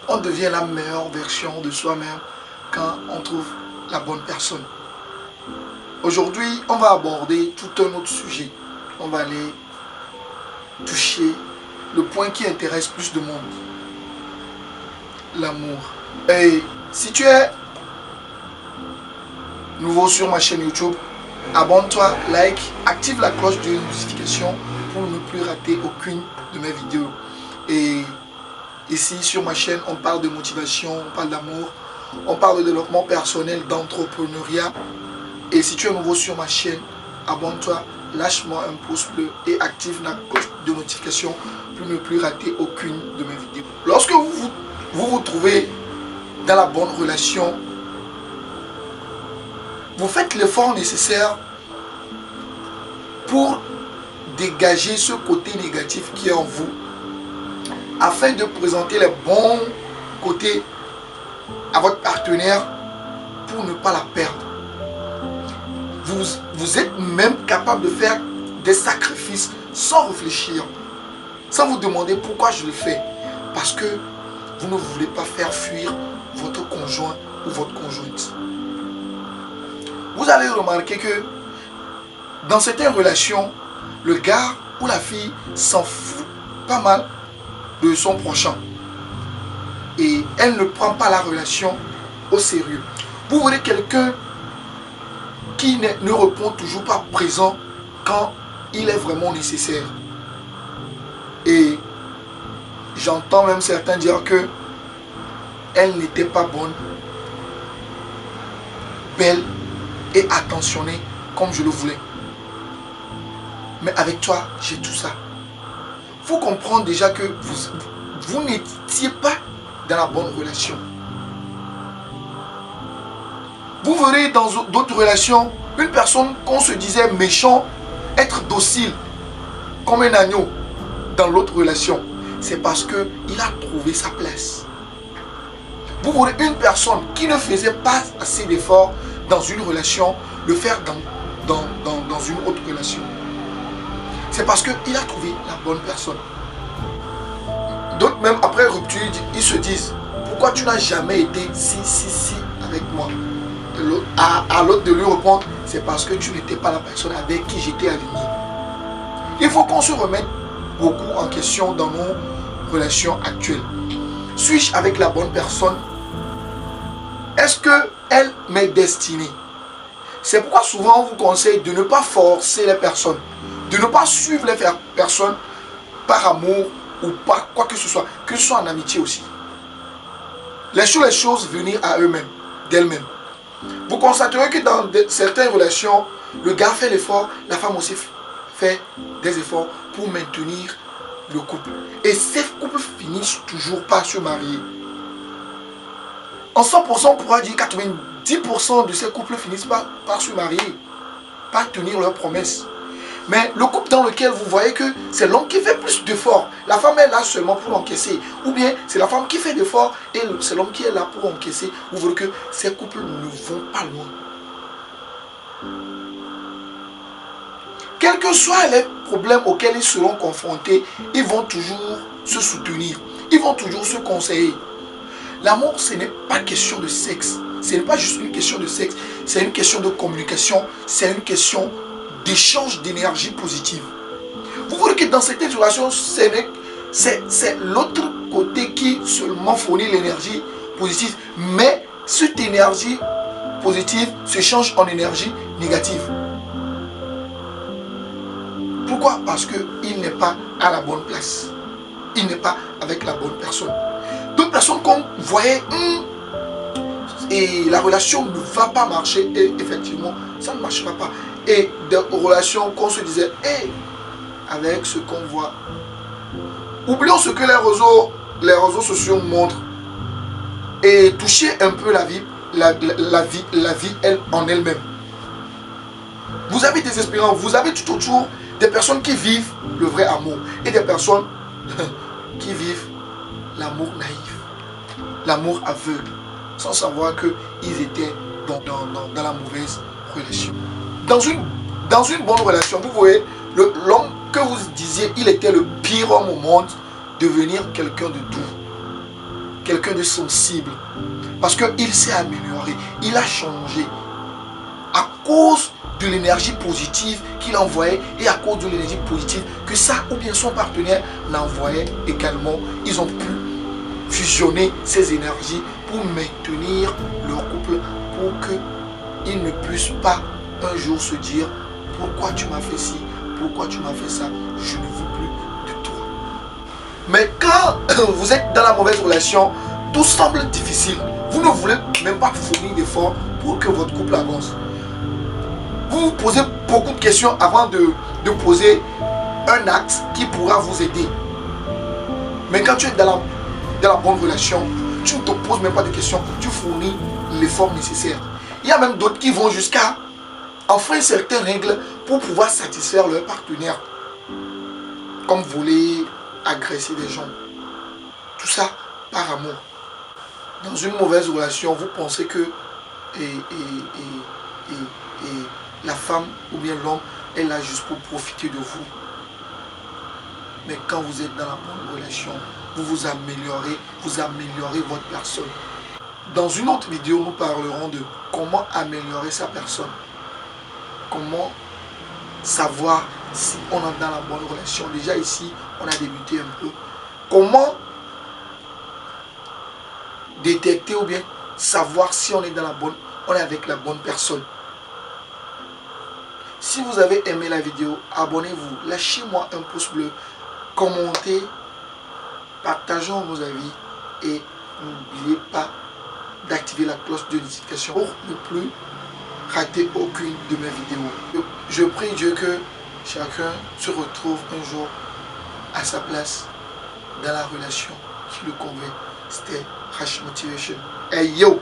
on devient la meilleure version de soi-même quand on trouve la bonne personne. Aujourd'hui, on va aborder tout un autre sujet. On va aller toucher le point qui intéresse plus de monde. L'amour. Et si tu es nouveau sur ma chaîne YouTube, abonne-toi, like, active la cloche de notification pour ne plus rater aucune de mes vidéos. Et ici sur ma chaîne, on parle de motivation, on parle d'amour, on parle de développement personnel, d'entrepreneuriat. Et si tu es nouveau sur ma chaîne, abonne-toi, lâche-moi un pouce bleu et active la cloche de notification pour ne plus rater aucune de mes vidéos. Lorsque vous trouvez dans la bonne relation, vous faites l'effort nécessaire pour dégager ce côté négatif qui est en vous, afin de présenter les bons côtés à votre partenaire pour ne pas la perdre. Vous êtes même capable de faire des sacrifices sans réfléchir, sans vous demander pourquoi je le fais. Parce que vous ne voulez pas faire fuir votre conjoint ou votre conjointe. Vous allez remarquer que dans certaines relations, le gars ou la fille s'en fout pas mal de son prochain. Et elle ne prend pas la relation au sérieux. Vous voyez quelqu'un qui ne répond toujours pas présent quand il est vraiment nécessaire. Et j'entends même certains dire que elle n'était pas bonne, belle et attentionnée comme je le voulais. Mais avec toi, j'ai tout ça. Il faut comprendre déjà que vous n'étiez pas dans la bonne relation. Vous verrez dans d'autres relations, une personne qu'on se disait méchant, être docile, comme un agneau dans l'autre relation. C'est parce qu'il a trouvé sa place. Vous verrez une personne qui ne faisait pas assez d'efforts dans une relation, le faire dans une autre relation. C'est parce qu'il a trouvé la bonne personne. D'autres même après rupture, ils se disent, pourquoi tu n'as jamais été si avec moi? À l'autre de lui répondre, c'est parce que tu n'étais pas la personne avec qui j'étais aligné. Il faut qu'on se remette beaucoup en question dans nos relations actuelles. Suis-je avec la bonne personne? Est-ce qu'elle m'est destinée? C'est pourquoi souvent on vous conseille de ne pas forcer les personnes, de ne pas suivre les personnes par amour ou par quoi que ce soit en amitié aussi. Laissez les choses venir à eux-mêmes, d'elles-mêmes. Vous constaterez que dans certaines relations, le gars fait l'effort, la femme aussi fait des efforts pour maintenir le couple. Et ces couples finissent toujours par se marier. En 100%, on pourra dire 90% de ces couples finissent par se marier, par tenir leurs promesses. Mais le couple dans lequel vous voyez que c'est l'homme qui fait plus d'efforts, la femme est là seulement pour encaisser, ou bien c'est la femme qui fait d'efforts et c'est l'homme qui est là pour encaisser, vous voyez que ces couples ne vont pas loin. Quels que soient les problèmes auxquels ils seront confrontés, ils vont toujours se soutenir, ils vont toujours se conseiller. L'amour, ce n'est pas question de sexe, ce n'est pas juste une question de sexe, c'est une question de communication, c'est une question d'échange d'énergie positive. Vous voyez que dans certaines relations, c'est l'autre côté qui seulement fournit l'énergie positive, mais cette énergie positive se change en énergie négative. Pourquoi? Parce qu'il n'est pas à la bonne place. Il n'est pas avec la bonne personne. D'autres personnes qu'on voyait, et la relation ne va pas marcher, et effectivement, ça ne marchera pas. Et des relations qu'on se disait, avec ce qu'on voit. Oublions ce que les réseaux sociaux montrent. Et toucher un peu la vie en elle-même. Vous avez des espérances, vous avez tout autour des personnes qui vivent le vrai amour. Et des personnes qui vivent l'amour naïf. L'amour aveugle. Sans savoir qu'ils étaient dans la mauvaise relation. Dans une bonne relation, vous voyez, l'homme que vous disiez, il était le pire homme au monde, devenir quelqu'un de doux. quelqu'un de sensible. Parce qu'il s'est amélioré, il a changé. À cause de l'énergie positive qu'il envoyait et à cause de l'énergie positive que ça ou bien son partenaire l'envoyait également, ils ont pu fusionner ces énergies pour maintenir leur couple, pour qu'ils ne puissent pas un jour se dire pourquoi tu m'as fait ci, pourquoi tu m'as fait ça, je ne veux plus de toi. Mais quand vous êtes dans la mauvaise relation, tout semble difficile. Vous ne voulez même pas fournir d'efforts pour que votre couple avance. Vous vous posez beaucoup de questions avant de poser un acte qui pourra vous aider. Mais quand tu es dans la bonne relation, tu ne te poses même pas de questions, tu fournis l'effort nécessaire. Il y a même d'autres qui vont jusqu'à enfreindre certaines règles pour pouvoir satisfaire leur partenaire. Comme voler, agresser des gens. Tout ça par amour. Dans une mauvaise relation, vous pensez que la femme ou bien l'homme est là juste pour profiter de vous. Mais quand vous êtes dans la bonne relation, vous vous améliorez votre personne. Dans une autre vidéo, nous parlerons de comment améliorer sa personne. Comment savoir si on est dans la bonne relation. Déjà ici, on a débuté un peu. Comment détecter ou bien savoir si on est dans la bonne, on est avec la bonne personne. Si vous avez aimé la vidéo, abonnez-vous, lâchez-moi un pouce bleu, commentez, partageons vos avis et n'oubliez pas d'activer la cloche de notification pour ne plus rater aucune de mes vidéos. Je prie Dieu que chacun se retrouve un jour à sa place dans la relation qui le convient. C'était Rash Motivation. Hey yo!